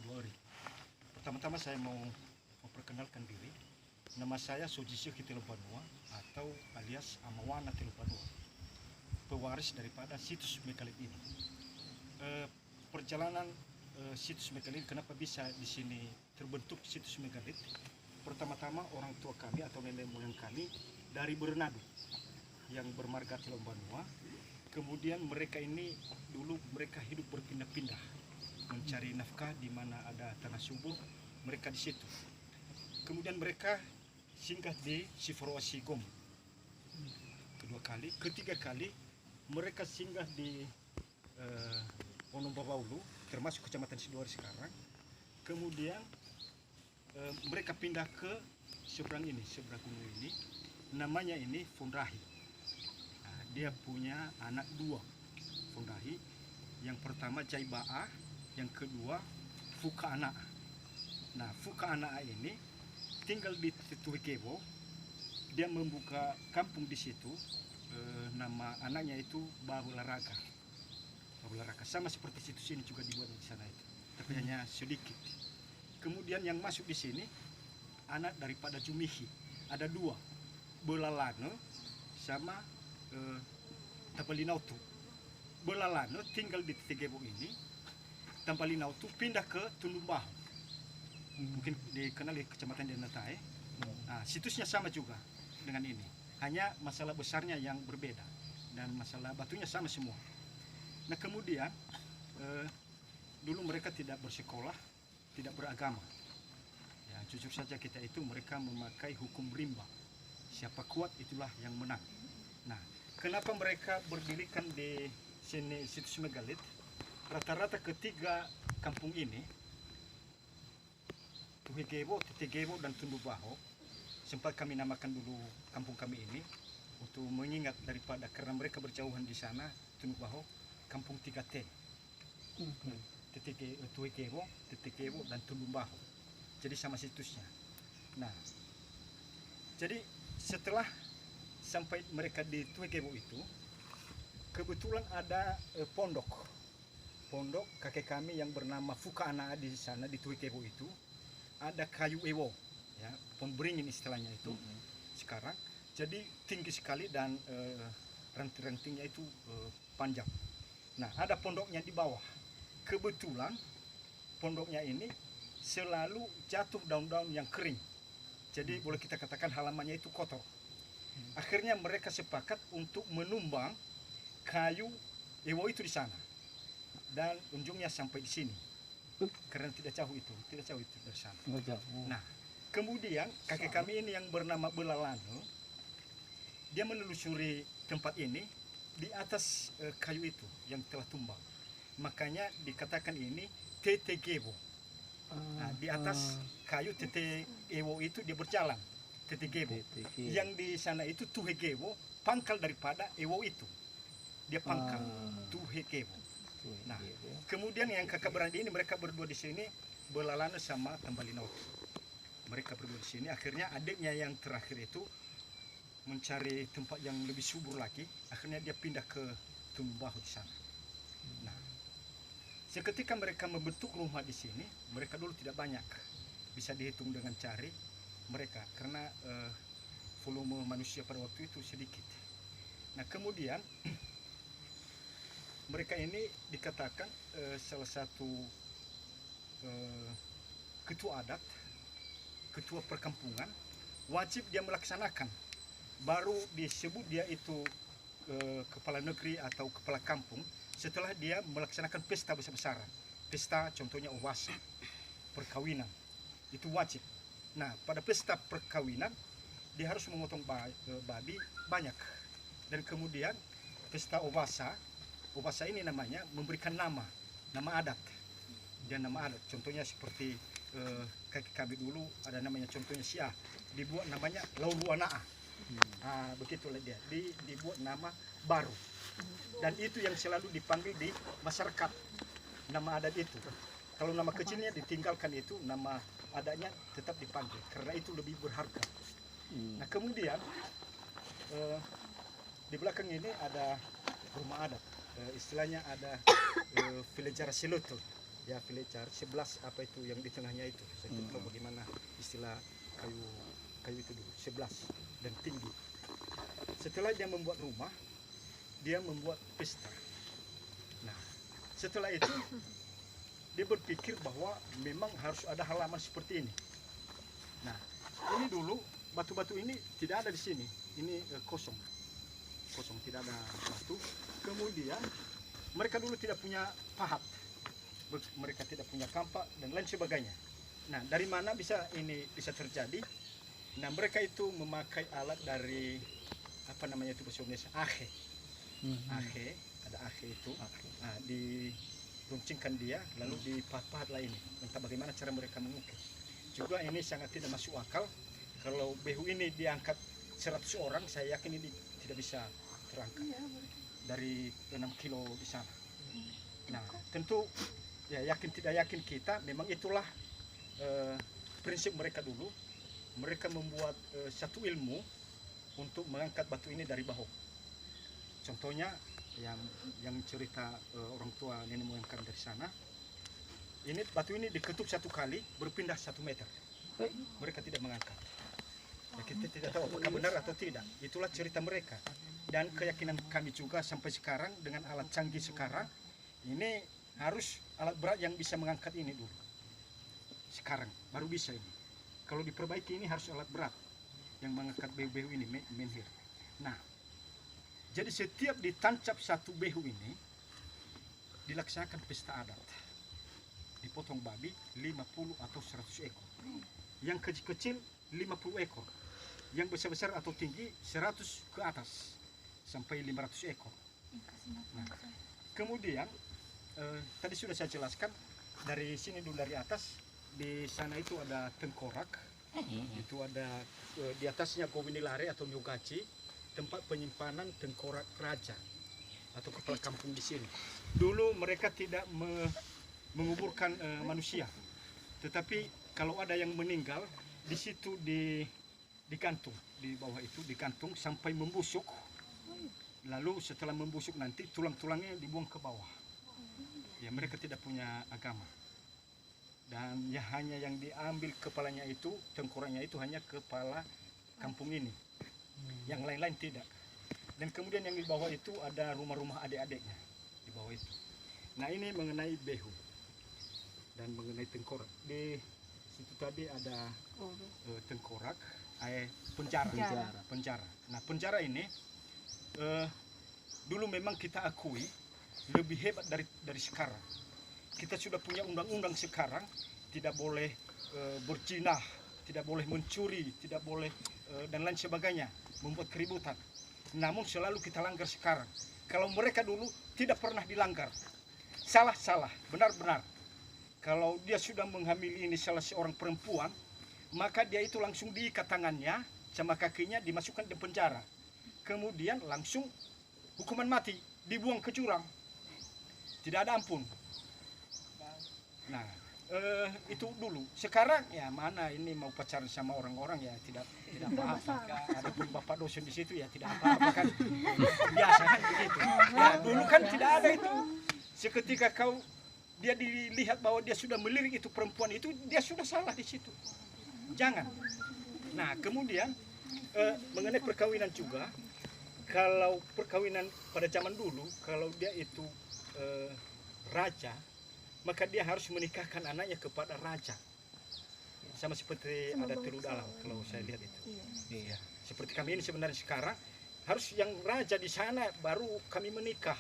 Sidoari. Pertama-tama saya mau memperkenalkan diri. Nama saya Sojisio Kitilobanua atau alias Amawana Tilobanua, pewaris daripada situs megalith ini. Perjalanan situs megalith, kenapa bisa di sini terbentuk situs megalith? Pertama-tama orang tua kami atau nenek moyang kami dari Bernadu yang bermarga Tilobanua. Kemudian mereka ini dulu mereka hidup berpindah-pindah mencari nafkah di mana ada tanah subur, mereka di situ. Kemudian mereka singgah di Siforowasi-Gomo kedua kali, ketiga kali mereka singgah di Wonobabaulu termasuk kecamatan Sidoari sekarang. Kemudian mereka pindah ke seberang ini, seberang gunung ini, namanya ini Fondahi. Nah, dia punya anak dua Fondahi, yang pertama Jaibaa, yang kedua Fuka Anak. Nah, Fuka Anak ini tinggal di Tuwekebo. Dia membuka kampung di situ. Nama anaknya itu Babularaga. Babularaga sama seperti situs ini juga dibuat di sana itu, tapi hanya sedikit. Kemudian yang masuk di sini anak daripada Jumihi, ada dua, Belalano sama Tapalinautu. Belalano tinggal di Tuwekebo ini. Tapalinautu pindah ke Tundumbahu, mungkin dikenal di kecamatan Denatai. Nah, situsnya sama juga dengan ini, hanya masalah besarnya yang berbeda dan masalah batunya sama semua. Nah, kemudian dulu mereka tidak bersekolah, tidak beragama. Ya, jujur saja kita itu mereka memakai hukum rimba. Siapa kuat itulah yang menang. Nah, kenapa mereka berdirikan di sini situs megalith? Rata-rata ketiga kampung ini, Tuwekebo, Tetegebo, dan Tundumbahu, sempat kami namakan dulu kampung kami ini untuk mengingat daripada karena mereka berjauhan di sana. Tundumbahu, kampung 3T, Tuwekebo, Tetegebo, dan Tundumbahu. Jadi sama situsnya. Nah, jadi setelah sampai mereka di Tuwekebo itu, kebetulan ada pondok kakek kami yang bernama Fuka Anak di sana di Tuwekebo itu. Ada kayu ewo, ya, pemberingin istilahnya itu sekarang. Jadi tinggi sekali dan ranting-rantingnya itu panjang. Nah, ada pondoknya di bawah. Kebetulan pondoknya ini selalu jatuh daun-daun yang kering. Jadi boleh kita katakan halamannya itu kotor. Akhirnya mereka sepakat untuk menumbang kayu ewo itu di sana. Dan ujungnya sampai di sini. Karena tidak jauh itu dari sana. Nah, kemudian kakek kami ini yang bernama Belalano, dia menelusuri tempat ini di atas kayu itu yang telah tumbang. Makanya dikatakan ini Tetegebo. Nah, di atas kayu Tetegebo itu dia berjalan. Tetegebo. Yang di sana itu Tuwekebo, pangkal daripada ewo itu. Dia pangkal Tuwekebo. Nah, kemudian yang kakak beradik ini mereka berdua di sini, Belalano sama Tapalinautu. Mereka berdua di sini. Akhirnya adiknya yang terakhir itu mencari tempat yang lebih subur lagi. Akhirnya dia pindah ke Tundumbahu di sana. Nah, seketika mereka membentuk rumah di sini, mereka dulu tidak banyak. Bisa dihitung dengan cari mereka karena volume manusia pada waktu itu sedikit. Nah, kemudian mereka ini dikatakan salah satu ketua adat, ketua perkampungan, wajib dia melaksanakan. Baru disebut dia itu kepala negeri atau kepala kampung setelah dia melaksanakan pesta besar-besaran. Pesta contohnya Owasa, perkawinan, itu wajib. Nah, pada pesta perkawinan dia harus memotong babi banyak. Dan kemudian pesta Owasa ini namanya memberikan nama adat. Dan nama adat, contohnya seperti kakek kami dulu ada namanya contohnya Siah, dibuat namanya Lauluanaa. Begitulah dia, dibuat nama baru. Dan itu yang selalu dipanggil di masyarakat, nama adat itu. Kalau nama kecilnya ditinggalkan, itu nama adatnya tetap dipanggil karena itu lebih berharga. Nah, kemudian di belakang ini ada rumah adat. Istilahnya ada Villager Silutu. ya Fletcher 11 apa itu yang di tengahnya itu. Saya tidak tahu bagaimana istilah kayu itu dulu, 11 dan tinggi. Setelah dia membuat rumah, dia membuat pesta. Nah, setelah itu dia berpikir bahwa memang harus ada halaman seperti ini. Nah, ini dulu batu-batu ini tidak ada di sini. Ini kosong, tidak ada batu. Kemudian mereka dulu tidak punya pahat, mereka tidak punya kampak dan lain sebagainya. Nah, dari mana ini bisa terjadi? Nah, mereka itu memakai alat dari apa namanya itu bahasa Indonesia, ahe. Ahe, ada ahe itu. Nah, diruncingkan dia, lalu dipahat-pahat lah ini. Entah bagaimana cara mereka mengukir. Juga ini sangat tidak masuk akal. Kalau behu ini diangkat 100 orang, saya yakin ini tidak bisa terangkat dari 6 kilo di sana. Nah, tentu ya yakin tidak yakin kita, memang itulah prinsip mereka dulu. Mereka membuat satu ilmu untuk mengangkat batu ini dari bawah. Contohnya yang cerita orang tua nenek moyang kami dari sana, ini batu ini diketuk 1 kali berpindah 1 meter. Mereka tidak mengangkat. Ya, kita tidak tahu apakah benar atau tidak. Itulah cerita mereka. Dan keyakinan kami juga sampai sekarang dengan alat canggih sekarang, ini harus alat berat yang bisa mengangkat ini dulu. Sekarang baru bisa ini. Kalau diperbaiki ini harus alat berat yang mengangkat behu-behu ini, menhir. Nah, jadi setiap ditancap 1 behu ini dilaksanakan pesta adat. Dipotong babi 50 atau 100 ekor. Yang kecil-kecil 50 ekor. Yang besar-besar atau tinggi 100 ke atas sampai 500 ekor. Nah, kemudian tadi sudah saya jelaskan dari sini dulu, dari atas di sana itu ada tengkorak. Itu ada di atasnya Gowinilare atau Nyogaci, tempat penyimpanan tengkorak raja atau kepala kampung di sini. Dulu mereka tidak menguburkan manusia, tetapi kalau ada yang meninggal di situ digantung, di bawah itu digantung sampai membusuk. Lalu setelah membusuk nanti tulang-tulangnya dibuang ke bawah. Ya, mereka tidak punya agama. Dan ya hanya yang diambil kepalanya itu, tengkoraknya itu hanya kepala kampung ini. Yang lain-lain tidak. Dan kemudian yang di bawah itu ada rumah-rumah adik-adiknya di bawah itu. Nah, ini mengenai behu dan mengenai tengkorak. Di situ tadi ada tengkorak, penjara. Nah, penjara ini dulu memang kita akui lebih hebat dari sekarang. Kita sudah punya undang-undang sekarang, tidak boleh berzina, tidak boleh mencuri, tidak boleh dan lain sebagainya, membuat keributan. Namun selalu kita langgar sekarang. Kalau mereka dulu tidak pernah dilanggar. Salah, benar-benar. Kalau dia sudah menghamili ini salah seorang perempuan, maka dia itu langsung diikat tangannya sama kakinya, dimasukkan di penjara. Kemudian langsung hukuman mati, dibuang ke jurang. Tidak ada ampun. Nah, itu dulu. Sekarang ya mana ini mau pacaran sama orang-orang ya tidak apa-apa. Ada pun bapak dosen di situ ya tidak apa-apa kan. Biasa kan begitu. Ya, dulu kan tidak ada itu. Seketika dia dilihat bahwa dia sudah melirik itu perempuan itu, dia sudah salah di situ. Jangan. Nah, kemudian mengenai perkawinan juga, kalau perkawinan pada zaman dulu, kalau dia itu raja, maka dia harus menikahkan anaknya kepada raja. Sama seperti ada Teluk Dalam kalau saya lihat itu. Iya. Seperti kami ini sebenarnya sekarang harus yang raja di sana baru kami menikah.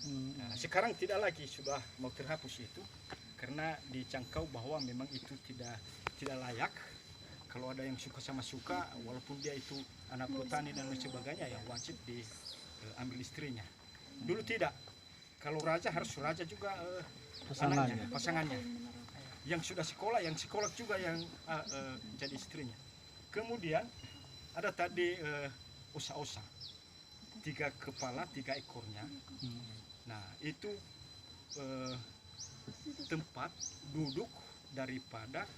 Nah, sekarang tidak lagi, sudah mau terhapus itu karena dicangkau bahwa memang itu tidak layak. Kalau ada yang suka sama suka, walaupun dia itu anak petani dan lain sebagainya, ya wajib diambil istrinya. Dulu tidak. Kalau raja harus raja juga pasangannya. Yang sudah sekolah, yang sekolah juga yang jadi istrinya. Kemudian ada tadi osa-osa, 3 kepala 3 ekornya. Nah, itu tempat duduk daripada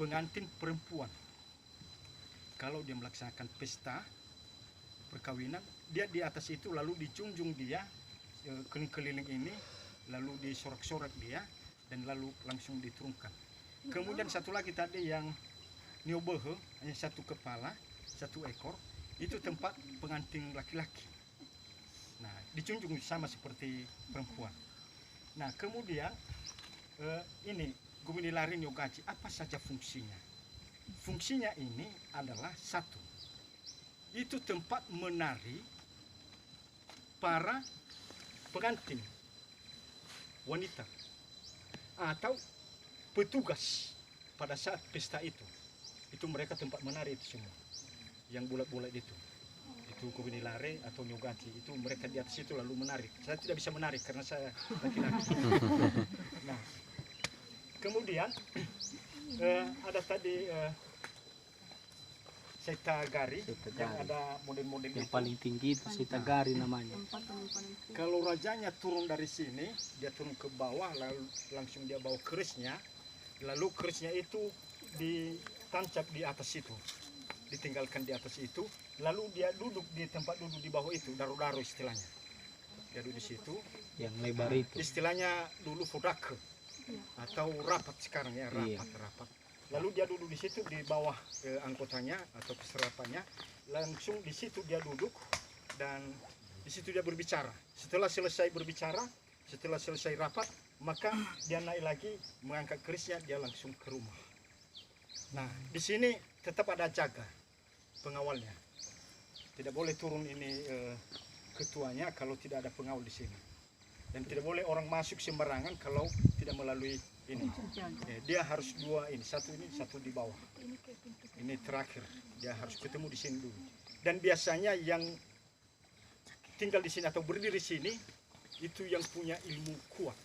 pengantin perempuan. Kalau dia melaksanakan pesta perkawinan, dia di atas itu lalu dijunjung dia keliling-keliling ini, lalu disorak-sorak dia, dan lalu langsung diturunkan. Kemudian satu lagi tadi yang niobohe, hanya satu kepala, satu ekor, itu tempat pengantin laki-laki. Nah, dijunjung sama seperti perempuan. Nah, kemudian ini Guminilari Nyogaji, apa saja fungsinya? Fungsinya ini adalah satu, itu tempat menari para pengantin wanita atau petugas pada saat pesta itu mereka tempat menari itu semua, yang bulat-bulat itu Guminilare atau Nyogaji, itu mereka di atas itu lalu menari. Saya tidak bisa menari karena saya laki-laki. Nah, kemudian ada tadi Setagari yang ada model-model yang itu. paling tinggi itu Setagari namanya. Kalau rajanya turun dari sini, dia turun ke bawah, lalu langsung dia bawa kerisnya, lalu kerisnya itu ditancap di atas itu, ditinggalkan di atas itu, lalu dia duduk di tempat duduk di bawah itu, daru-daru istilahnya. Dia duduk di situ. Yang lebar itu. Istilahnya dulu fodake atau rapat sekarang ya, rapat. Lalu dia duduk di situ di bawah anggotanya atau peserapannya, langsung di situ dia duduk dan di situ dia berbicara. Setelah selesai berbicara, setelah selesai rapat, maka dia naik lagi mengangkat kerisnya, dia langsung ke rumah. Nah, di sini tetap ada jaga pengawalnya. Tidak boleh turun ini ketuanya kalau tidak ada pengawal di sini. Dan tidak boleh orang masuk sembarangan kalau tidak melalui ini. Dia harus dua ini, satu di bawah. Ini terakhir, dia harus ketemu di sini dulu. Dan biasanya yang tinggal di sini atau berdiri di sini itu yang punya ilmu kuat,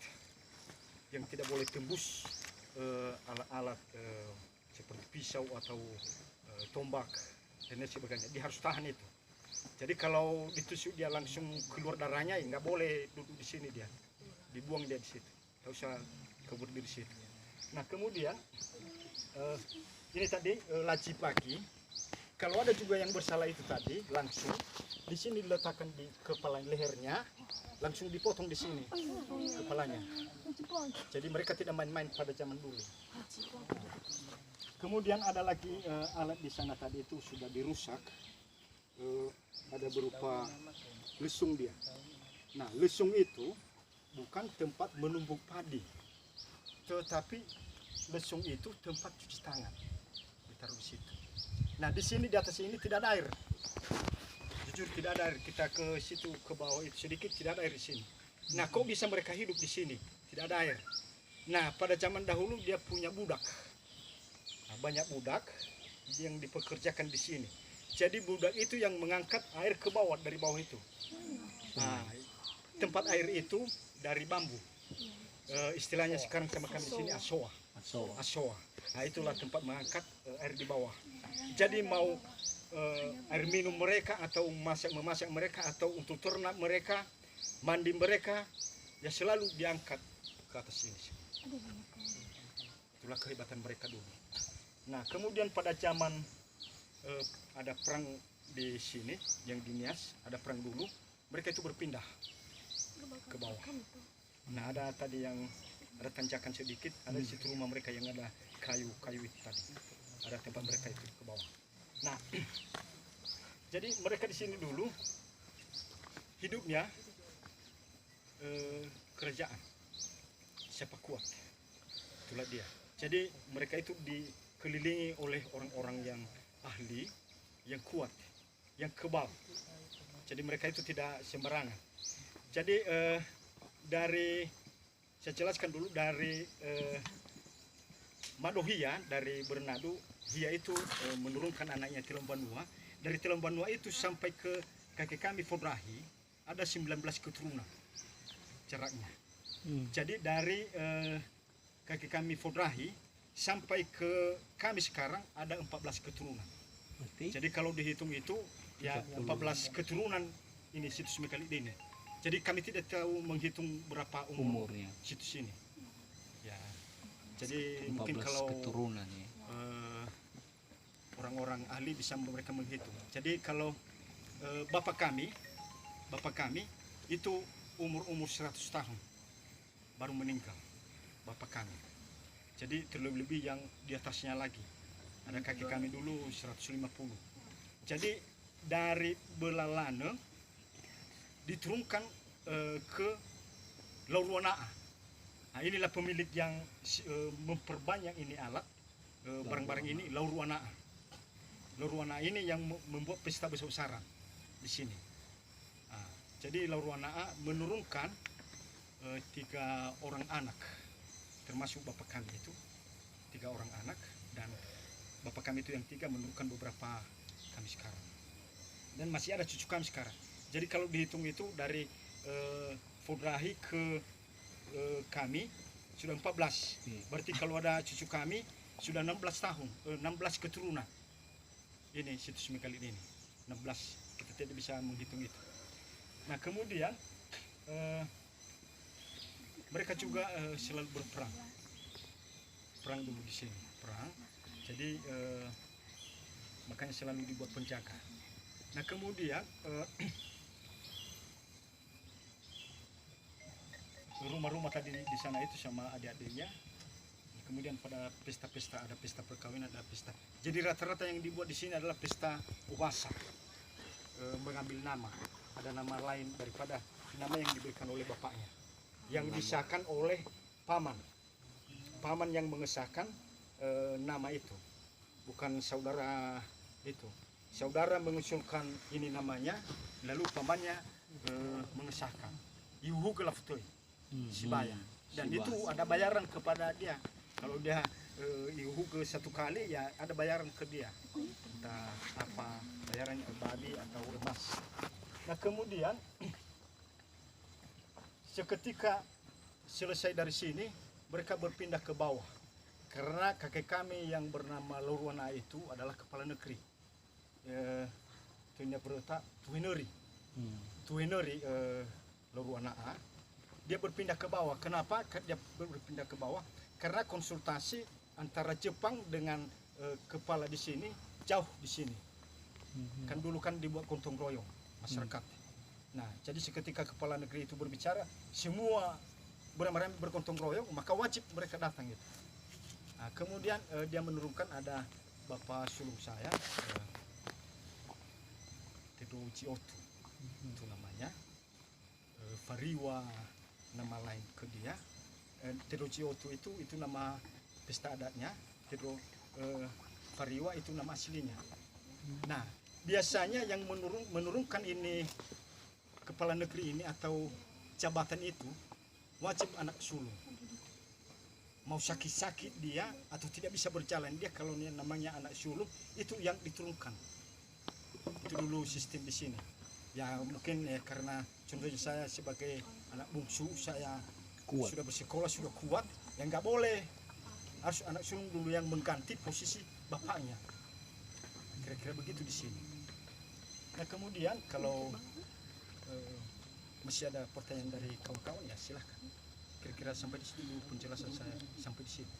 yang tidak boleh tembus alat-alat seperti pisau atau tombak dan sebagainya. Dia harus tahan itu. Jadi kalau ditusuk dia langsung keluar darahnya, ya nggak boleh duduk di sini dia, dibuang dia di situ. Nggak usah berdiri di situ. Nah, kemudian ini tadi laci pagi. Kalau ada juga yang bersalah itu tadi, langsung di sini diletakkan di kepala lehernya, langsung dipotong di sini kepalanya. Jadi mereka tidak main-main pada zaman dulu. Kemudian ada lagi alat di sana tadi itu sudah dirusak. Ada berupa lesung dia. Nah, lesung itu bukan tempat menumbuk padi, tetapi lesung itu tempat cuci tangan, ditaruh di situ. Nah, di sini di atas ini tidak ada air. Jujur tidak ada air. Kita ke situ ke bawah itu sedikit tidak ada air di sini. Nah, kok bisa mereka hidup di sini? Tidak ada air. Nah, pada zaman dahulu dia punya budak. Nah, banyak budak yang dipekerjakan di sini. Jadi budak itu yang mengangkat air ke bawah dari bawah itu. Nah, tempat air itu dari bambu. Istilahnya sekarang sama kami di sini asoa. Nah, itulah tempat mengangkat air di bawah. Jadi mau air minum mereka atau memasak mereka atau untuk ternak mereka, mandi mereka, ya selalu diangkat ke atas sini. Itulah kehebatan mereka dulu. Nah, kemudian pada zaman ada perang di sini yang di Nias, ada perang dulu, mereka itu berpindah ke bawah. Nah, ada tadi yang ada tanjakan sedikit, ada di situ rumah mereka yang ada kayu itu tadi. Ada tempat mereka itu ke bawah. Nah, jadi mereka di sini dulu hidupnya kerajaan siapa kuat, itulah dia. Jadi mereka itu dikelilingi oleh orang-orang yang ahli, yang kuat, yang kebal. Jadi mereka itu tidak sembarangan. Jadi saya jelaskan dulu dari Madohia, dari Bernadu, dia itu menurunkan anaknya Tilambanua. Dari Tilambanua itu sampai ke kakek kami Fodrahi ada 19 keturunan jaraknya. Jadi dari kakek kami Fodrahi sampai ke kami sekarang ada 14 keturunan. Jadi kalau dihitung itu ya 14 keturunan ini situs Mekalit ini. Jadi kami tidak tahu menghitung berapa umurnya situs ini. Ya. Jadi mungkin kalau keturunan ya. Orang-orang ahli bisa mereka menghitung. Jadi kalau bapak kami itu umur 100 tahun baru meninggal. bapak kami. Jadi terlebih-lebih yang di atasnya lagi. Ada kakek kami dulu 150. Jadi dari Belalane diturunkan ke Lauruanaa. Nah, inilah pemilik yang memperbanyak ini alat barang-barang ini, Lauruanaa. Lauruanaa ini yang membuat pesta besar-besaran di sini. Nah, jadi Lauruanaa menurunkan 3 orang anak, termasuk bapak kami itu 3 orang anak, dan bapak kami itu yang 3 menurunkan beberapa kami sekarang, dan masih ada cucu kami sekarang. Jadi kalau dihitung itu dari Fodrahi ke kami sudah 14. Berarti kalau ada cucu kami sudah 16 tahun, 16 keturunan. Ini situs Mekalit ini 16, kita tidak bisa menghitung itu. Nah kemudian mereka juga selalu berperang, perang dulu di sini, perang. Jadi makanya selalu dibuat penjaga. Nah kemudian rumah-rumah tadi di sana itu sama adik-adiknya. Kemudian pada pesta-pesta, ada pesta perkawinan, ada pesta. Jadi rata-rata yang dibuat di sini adalah pesta uasa, mengambil nama. Ada nama lain daripada nama yang diberikan oleh bapaknya, yang disahkan oleh paman. Paman yang mengesahkan nama itu, bukan saudara itu. Saudara mengusulkan ini namanya, lalu pamannya mengesahkan. Yuhu gelafutoi. Sibaya, dan itu ada bayaran kepada dia. Kalau dia ihu ke 1 kali, ya ada bayaran ke dia, entah apa bayarannya, babi atau emas. Nah kemudian seketika selesai dari sini, mereka berpindah ke bawah, karena kakek kami yang bernama Lauruanaa itu adalah kepala negeri. Tunya berletak Tuheneri, Lauruanaa. Dia berpindah ke bawah. Kenapa dia berpindah ke bawah? Karena konsultasi antara Jepang dengan kepala di sini jauh di sini. Kan dulu kan dibuat gotong royong masyarakat. Nah, jadi seketika kepala negeri itu berbicara, semua beramai-ramai bergotong royong, maka wajib mereka datang gitu. Nah, kemudian dia menurunkan, ada bapak sulung saya, Tedo Ciotu, itu namanya, Fariwa nama lain ke dia. Tedo Ciotu itu nama pesta adatnya. Tedo Fariwa itu nama aslinya. Nah biasanya yang menurunkan ini kepala negeri ini atau jabatan itu wajib anak sulung. Mau sakit-sakit dia atau tidak bisa berjalan dia, kalau namanya anak sulung itu yang diturunkan. Itu dulu sistem di sini. Ya mungkin ya karena contohnya saya sebagai anak bungsu, saya kuat, sudah bersekolah, sudah kuat, ya nggak boleh, harus anak sulung dulu yang mengganti posisi bapaknya. Kira-kira begitu di sini. Nah kemudian kalau masih ada pertanyaan dari kawan-kawan, ya silahkan. Kira-kira sampai di sini dulu penjelasan saya, sampai di sini.